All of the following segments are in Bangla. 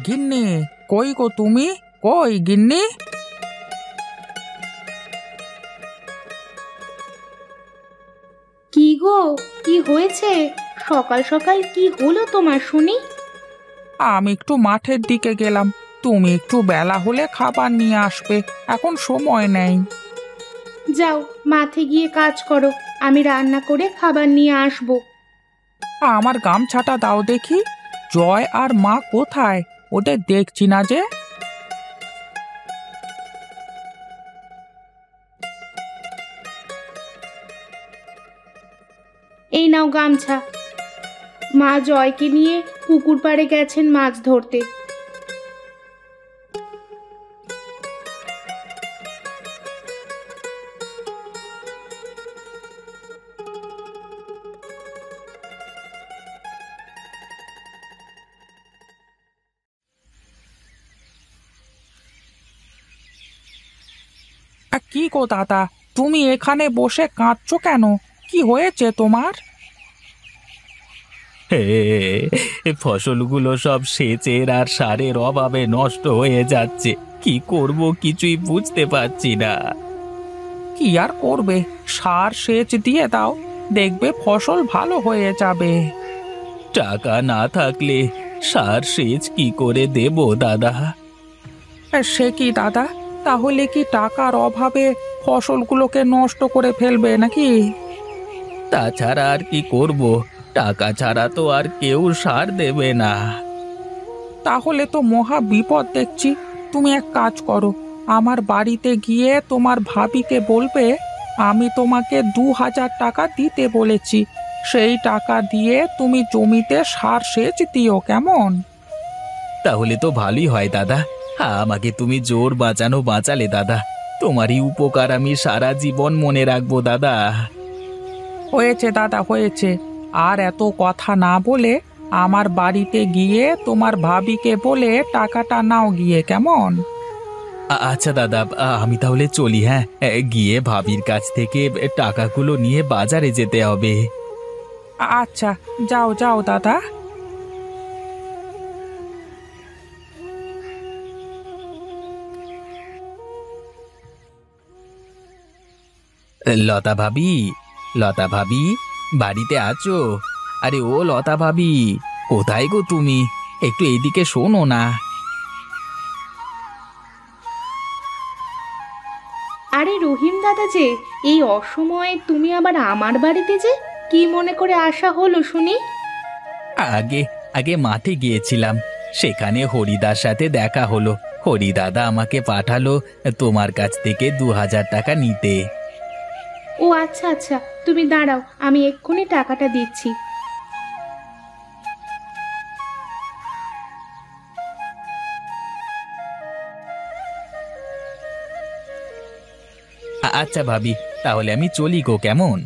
গিন্নি, কই গো তুমি? কই গিন্নি? কি গো, কি হয়েছে? সকাল সকাল কি হলো তোমার শুনি? আমি একটু মাঠের দিকে গেলাম। তুমি একটু বেলা হলে খাবার নিয়ে আসবে, এখন সময় নেই। যাও, মাঠে গিয়ে কাজ করো, আমি রান্না করে খাবার নিয়ে আসবো। আমার গামছাটা দাও দেখি। জয় আর মা কোথায়? ওদের দেখছি না যে। এই নাও গামছা। মা জয়কে নিয়ে পুকুর পাড়ে গেছেন মাছ ধরতে। কি গো দাদা, তুমি এখানে বসে কাঁদছো কেন? কি হয়েছে তোমার? হে, ফসলগুলো সব সেচের আর সারের অভাবে নষ্ট হয়ে যাচ্ছে। কি করব কিছুই বুঝতে পারছি না। কি আর করবে, সার সেচ দিয়ে দাও, দেখবে ফসল ভালো হয়ে যাবে। টাকা না থাকলে সার সেচ কি করে দেব দাদা? সে কি দাদা, তাহলে কি টাকার অভাবে ফসলগুলোকে নষ্ট করে ফেলবে নাকি? তাছাড়া আর কি করব? টাকা ছাড়া তো আর কেউ সার দেবে না। তাহলে তো মহা বিপদ দেখছি। তুমি এক কাজ করো, আমার বাড়িতে গিয়ে তোমার ভাবিকে বলবে আমি তোমাকে 2000 টাকা দিতে বলেছি। সেই টাকা দিয়ে তুমি জমিতে সার সেচ দিও, কেমন? তাহলে তো ভালোই হয় দাদা। আমাকে তুমি জোর বাঁচালে দাদা। তোমারই উপকার আমি সারা জীবন মনে রাখবো দাদা। হয়েছে দাদা, হয়েছে। আর এত কথা না বলে আমার বাড়িতে গিয়ে তোমার ভাবিকে বলে টাকাটা নাও গিয়ে, কেমন? আচ্ছা দাদা, আমি তাহলে চলি। হ্যাঁ, গিয়ে ভাবির কাছ থেকে টাকাগুলো নিয়ে বাজারে যেতে হবে। আচ্ছা, যাও যাও দাদা। লতা ভাবি, লতা ভাবি, বাড়িতে আছো? আরে ও লতা ভাবি, কোথায় গো তুমি? একটু এইদিকে শোনো না। আরে রহিম দাদা যে, এই অসময়ে তুমি আবার আমার বাড়িতে যে? কি মনে করে আসা হলো শুনি? আগে আগে মাঠে গিয়েছিলাম, সেখানে হরিদার সাথে দেখা হলো। হরিদাদা আমাকে পাঠালো তোমার কাছ থেকে 2000 টাকা নিতে। ও আচ্ছা আচ্ছা, তুমি দাঁড়াও, আমি এক্ষুনি টাকাটা দিচ্ছি। আচ্ছা ভাবি, তাহলে আমি চলি গো, কেমন?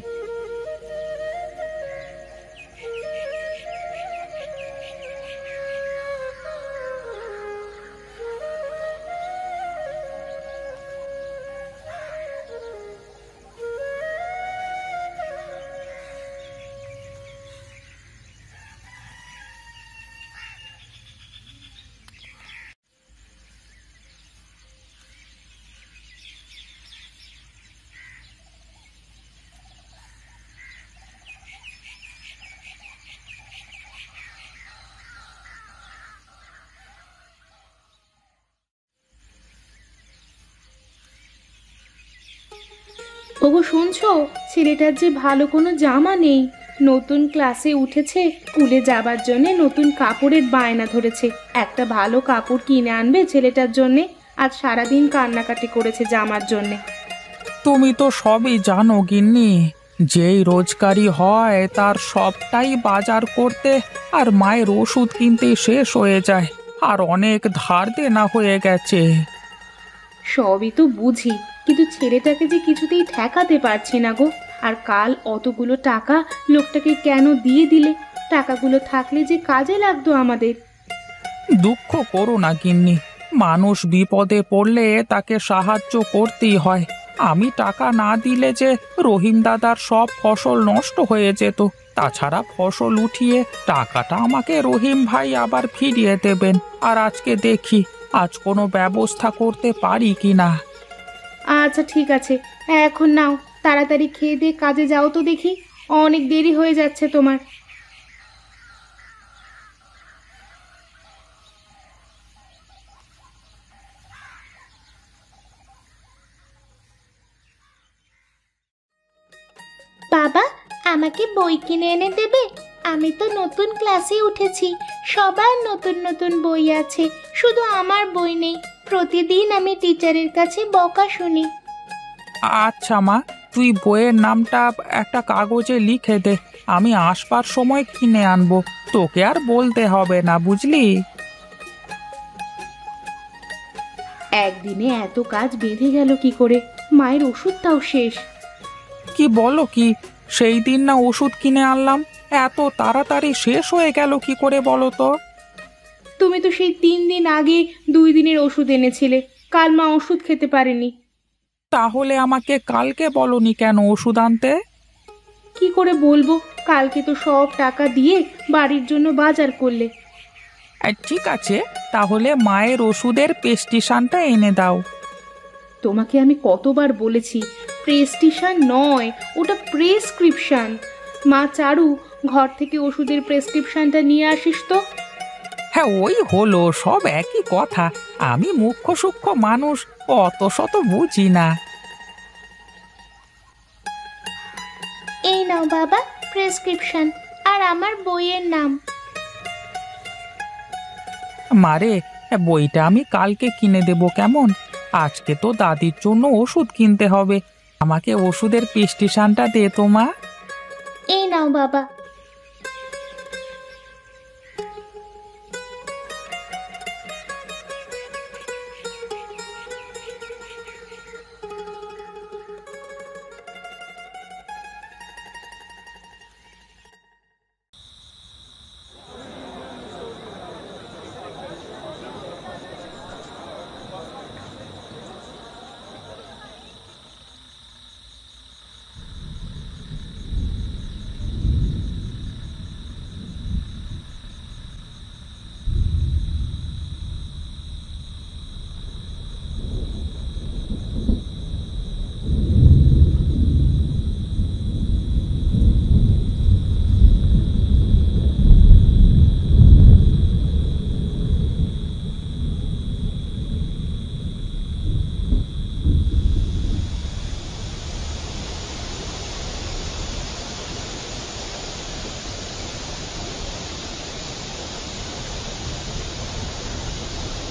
ওগো শুনছো, ছেলেটার যে ভালো কোনো জামা নেই। নতুন ক্লাসে উঠেছে, স্কুলে যাবার জন্যে নতুন কাপড়ের বায়না ধরেছে। একটা ভালো কাপড় কিনে আনবে ছেলেটার জন্যে। আজ সারাদিন কান্নাকাটি করেছে জামার জন্যে। তুমি তো সবই জানো গিন্নি, যেই রোজগারি হয় তার সবটাই বাজার করতে আর মায়ের ওষুধ কিনতে শেষ হয়ে যায়, আর অনেক ধার দেনা হয়ে গেছে। সবই তো বুঝি, কিন্তু ছেলেটাকে যে কিছুতেই ঠেকাতে পারছি না গো। আর কাল অতগুলো টাকা লোকটাকে কেন দিয়ে দিলে? টাকাগুলো থাকলে যে কাজে লাগতো আমাদের। দুঃখ করো না গিন্নি, মানুষ বিপদে পড়লে তাকে সাহায্য করতেই হয়। আমি টাকা না দিলে যে রহিম দাদার সব ফসল নষ্ট হয়ে যেত। তাছাড়া ফসল উঠিয়ে টাকাটা আমাকে রহিম ভাই আবার ফিরিয়ে দেবেন। আর আজকে দেখি আজ কোনো ব্যবস্থা করতে পারি কিনা। আচ্ছা ঠিক আছে, এখন নাও, তাড়াতাড়ি খেয়ে দিয়ে কাজে যাও তো দেখি, অনেক দেরি হয়ে যাচ্ছে তোমার। বাবা, আমাকে বই কিনে এনে দেবে? আমি তো নতুন ক্লাসে উঠেছি, সবার নতুন নতুন বই আছে, শুধু আমার বই নেই। প্রতিদিন আমি টিচারের কাছে বকা শুনি। আচ্ছা মা, তুই বইয়ের নামটা একটা কাগজে লিখে দে, আমি আসবার সময় কিনে আনবো। তোকে আর বলতে হবে না, বুঝলি? একদিনে এত কাজ বেঁধে গেল কি করে? মায়ের ওষুধটাও শেষ। কি বলো কি? সেই দিন না ওষুধ কিনে আনলাম, এত তাড়াতাড়ি শেষ হয়ে গেল কি করে বলো তো? তুমি তো সেই 3 দিন আগে 2 দিনের ওষুধ এনেছিলে, কাল মা ওষুধ খেতে পারেনি। তাহলে আমাকে কালকে বলনি কেন ওষুধ আনতে? কি করে বলবো? কালকে তো সব টাকা দিয়ে বাড়ির জন্য বাজার করলে। ঠিক আছে, তাহলে মায়ের ওষুধের প্রেসক্রিপশনটা এনে দাও। তোমাকে আমি কতবার বলেছি, প্রেসক্রিপশন নয়, ওটা প্রেসক্রিপশন। মা চারু, ঘর থেকে ওষুধের প্রেসক্রিপশনটা নিয়ে আসিস তো। হ্যাঁ, ওই হলো, সব একই কথা। আমি মুখ্য সূক্ষ্ম মানুষ, অত শত বুঝি না। এই নাও বাবা প্রেসক্রিপশন, আর আমার বইয়ের নাম। মারে, বইটা আমি কালকে কিনে দেব কেমন? আজকে তো দাদির জন্য ওষুধ কিনতে হবে। আমাকে ওষুধের প্রেসক্রিপশনটা দে তো মা। এই নাও বাবা।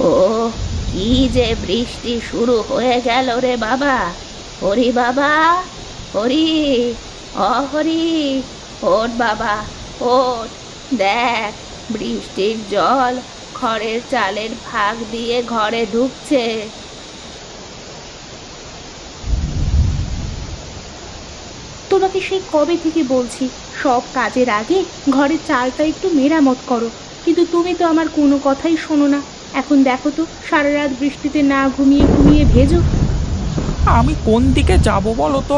ও, কি যে বৃষ্টি শুরু হয়ে গেল রে বাবা! হরি বাবা, হরি, অহরি, ওঠ বাবা, ওঠ। দেখ, বৃষ্টির জল খড়ের চালের ফাঁক দিয়ে ঘরে ঢুকছে। তোমাকে সেই কবে থেকে বলছি, সব কাজের আগে ঘরের চালটা একটু মেরামত করো, কিন্তু তুমি তো আমার কোনো কথাই শোনো না। এখন দেখো তো, সারা রাত বৃষ্টিতে না ঘুমিয়ে ঘুমিয়ে ভেজো। আমি কোন দিকে যাব বলো তো?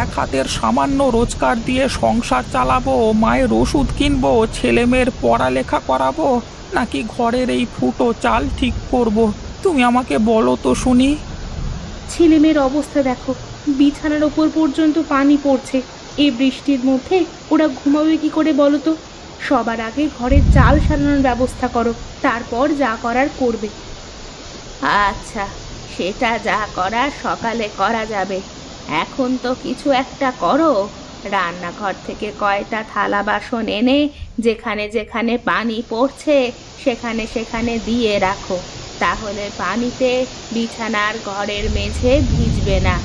এক হাতের সামান্য রোজগার দিয়ে সংসার চালাবো, মায়ের ওষুধ কিনবো, ছেলে মেয়ের পড়ালেখা করাবো, নাকি ঘরের এই ফুটো চাল ঠিক করব? তুমি আমাকে বলো তো শুনি। ছেলে মেয়ের অবস্থা দেখো, বিছানার ওপর পর্যন্ত পানি পড়ছে। এই বৃষ্টির মধ্যে ওরা ঘুমাবে কি করে বলো তো? সবার আগে ঘরের চাল সারানোর ব্যবস্থা করো, তারপর যা করার করবে। আচ্ছা, সেটা যা করার সকালে করা যাবে। এখন তো কিছু একটা করো, রান্নাঘর থেকে কয়টা থালা বাসন এনে যেখানে যেখানে পানি পড়ছে সেখানে সেখানে দিয়ে রাখো, তাহলে পানিতে বিছানার ঘরের মেঝে ভিজবে না।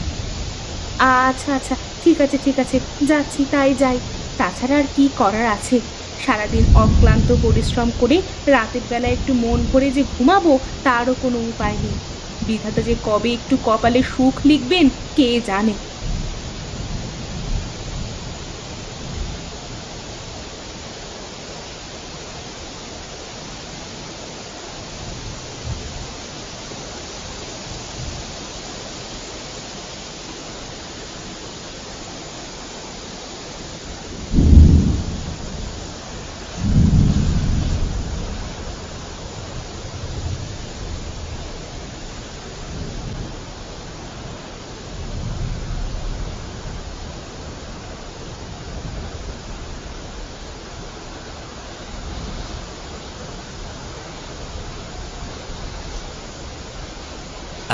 আচ্ছা আচ্ছা, ঠিক আছে ঠিক আছে, যাচ্ছি, তাই যাই। তাছাড়া আর কি করার আছে? সারাদিন অক্লান্ত পরিশ্রম করে রাতের বেলা একটু মন ভরে যে ঘুমাবো, তারও কোনো উপায় নেই। বিধাতা যে কবে একটু কপালে সুখ লিখবেন কে জানে।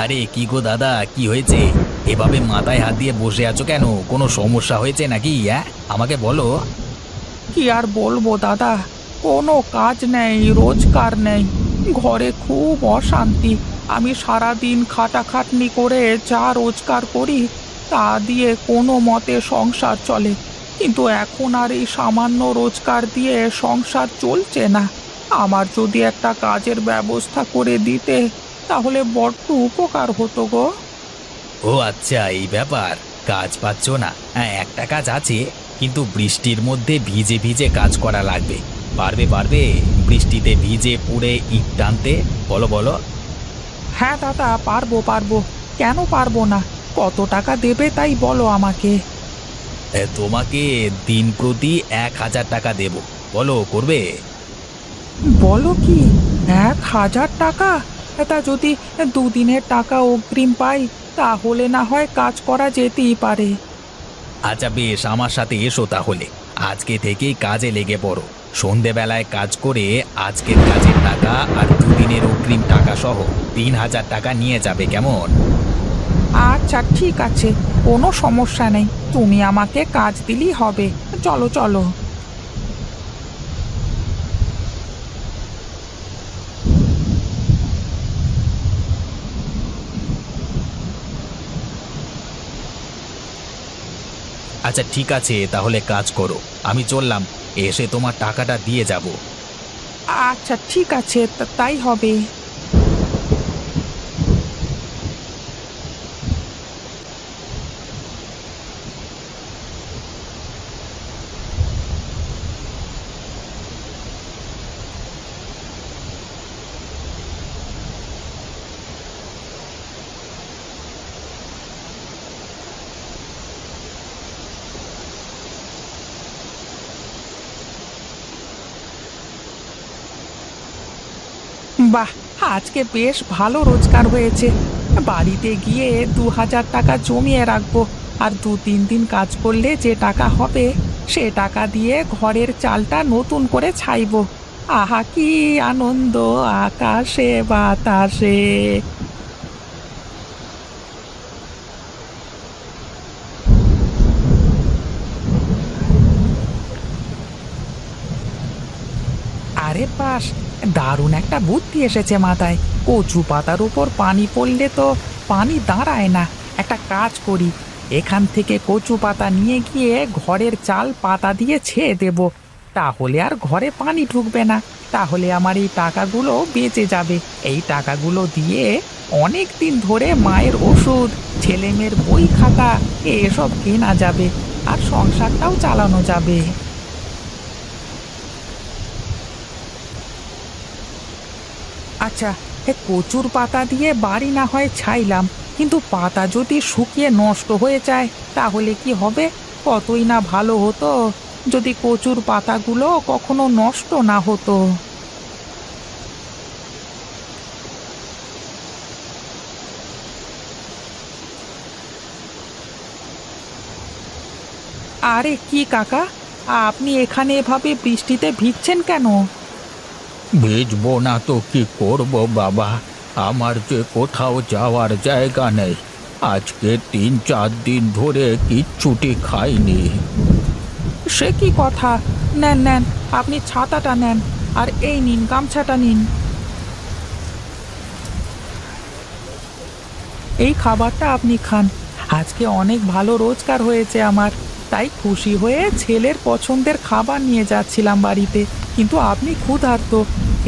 আরে কি গো দাদা, কি হয়েছে? এভাবে মাথায় হাত দিয়ে বসে আছো কেন? কোনো সমস্যা হয়েছে নাকি? আমাকে বলো। কি আর বলবো দাদা, কোনো কাজ নেই, রোজগার নেই, ঘরে খুব অশান্তি। আমি সারাদিন খাটাখাটনি করে যা রোজগার করি তা দিয়ে কোনো মতে সংসার চলে, কিন্তু এখন আর এই সামান্য রোজগার দিয়ে সংসার চলছে না। আমার যদি একটা কাজের ব্যবস্থা করে দিতে তাহলে বড্ড উপকার হতো গো। ও আচ্ছা, এই ব্যাপার। কাজ পাচ্ছ না? হ্যাঁ, একটা কাজ আছে, কিন্তু বৃষ্টির মধ্যে ভিজে ভিজে কাজ করা লাগবে। পারবে পারবে বৃষ্টিতে ভিজে পুড়ে ইট টানতে? বলো বলো। হ্যাঁ দাদা, পারবো পারবো, কেন পারবো না? কত টাকা দেবে তাই বলো আমাকে। তোমাকে দিন প্রতি 1,000 টাকা দেব। বলো, করবে? বলো কি, 1,000 টাকা? তা যদি দুদিনের টাকা অগ্রিম পাই তাহলে না হয় কাজ করা যেতেই পারে। আচ্ছা বেশ, আমার সাথে এসো তাহলে। আজকে থেকেই কাজে লেগে পড়ো। সন্ধেবেলায় কাজ করে আজকের কাজের টাকা আর দুদিনের অগ্রিম টাকা সহ 3,000 টাকা নিয়ে যাবে, কেমন? আচ্ছা ঠিক আছে, কোনো সমস্যা নেই, তুমি আমাকে কাজ দিলেই হবে। চলো চলো। আচ্ছা ঠিক আছে, তাহলে কাজ করো। আমি চললাম, এসে তোমার টাকাটা দিয়ে যাব। আচ্ছা ঠিক আছে, তাই হবে। বাহ, আজকে বেশ ভালো রোজগার হয়েছে। বাড়িতে গিয়ে 2,000 টাকা জমিয়ে রাখবো, আর 2-3 দিন কাজ করলে যে টাকা হবে সে টাকা দিয়ে ঘরের চালটা নতুন করে ছাইবো। আহা কি আনন্দ আকাশে বাতাসে। আরে বাস, দারুণ একটা বুদ্ধি এসেছে মাথায়। কচু পাতার উপর পানি পড়লে তো পানি দাঁড়ায় না। একটা কাজ করি, এখান থেকে কচু পাতা নিয়ে গিয়ে ঘরের চাল পাতা দিয়ে ছেয়ে দেব, তাহলে আর ঘরে পানি ঢুকবে না। তাহলে আমার এই টাকাগুলো বেঁচে যাবে। এই টাকাগুলো দিয়ে অনেক দিন ধরে মায়ের ওষুধ, ছেলেমেয়ের বই খাতা এসব কেনা যাবে, আর সংসারটাও চালানো যাবে। আচ্ছা, কচুর পাতা দিয়ে বাড়ি না হয় ছাইলাম, কিন্তু পাতা যদি শুকিয়ে নষ্ট হয়ে যায় তাহলে কি হবে? কতই না ভালো হতো যদি কচুর পাতাগুলো কখনো নষ্ট না হতো। আরে কি কাকা, আপনি এখানে এভাবে বৃষ্টিতে ভিজছেন কেন? ভিজবো না তো কি করব বাবা, আমার যে কোথাও যাওয়ার জায়গা নেই। আজকে 3-4 দিন ধরে কিচ্ছুটি খাইনি। সে কি কথা? নেন নেন, আপনি ছাতাটা নেন, আর এই নিন গামছাটা নিন। এই খাবারটা আপনি খান। আজকে অনেক ভালো রোজগার হয়েছে আমার, তাই খুশি হয়ে ছেলের পছন্দের খাবার নিয়ে যাচ্ছিলাম বাড়িতে, কিন্তু আপনি ক্ষুধার্ত,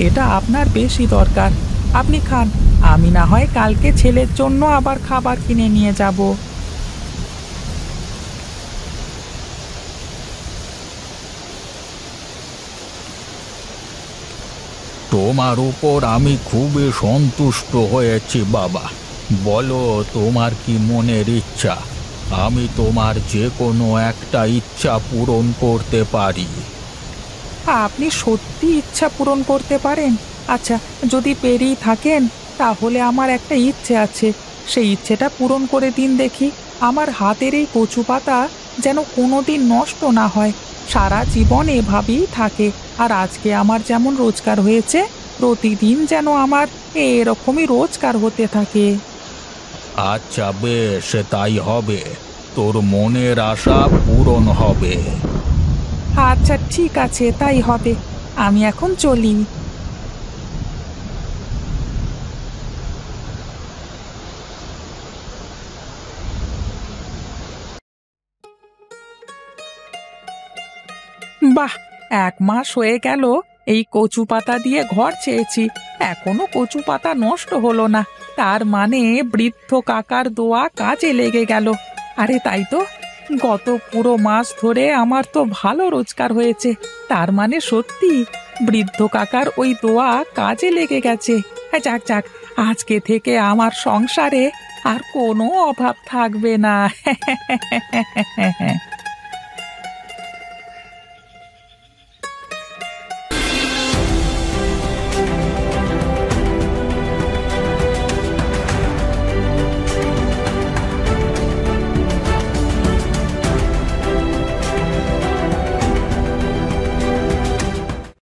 এটা আপনার বেশি দরকার। আপনি খান, আমি না হয় কালকে ছেলের জন্য আবার খাবার কিনে নিয়ে যাব। তোমার উপর আমি খুবই সন্তুষ্ট হয়েছি বাবা। বলো, তোমার কি মনের ইচ্ছা? আমি তোমার যে কোনো একটা ইচ্ছা পূরণ করতে পারি। আপনি সত্যি ইচ্ছা পূরণ করতে পারেন? আচ্ছা, যদি পেরেই থাকেন তাহলে আমার একটা ইচ্ছে আছে, সেই ইচ্ছেটা পূরণ করে দিন দেখি। আমার হাতের এই কচু পাতা যেন কোনোদিন নষ্ট না হয়, সারা জীবন এভাবেই থাকে। আর আজকে আমার যেমন রোজগার হয়েছে, প্রতিদিন যেন আমার এরকমই রোজগার হতে থাকে। আচ্ছা বেশ, তাই হবে। তোর মনের আশা পূরণ হবে। আচ্ছা ঠিক আছে, তাই হবে। আমি এখন চলি। বাহ, 1 মাস হয়ে গেল এই কচু পাতা দিয়ে ঘর ছেয়েছি, এখনো কচু পাতা নষ্ট হলো না। তার মানে বৃদ্ধ কাকার দোয়া কাজে লেগে গেল। আরে তাই তো, গত পুরো মাস ধরে আমার তো ভালো রোজগার হয়েছে। তার মানে সত্যি বৃদ্ধ কাকার ওই দোয়া কাজে লেগে গেছে। হ্যাঁ, যাক যাক, আজকে থেকে আমার সংসারে আর কোনো অভাব থাকবে না।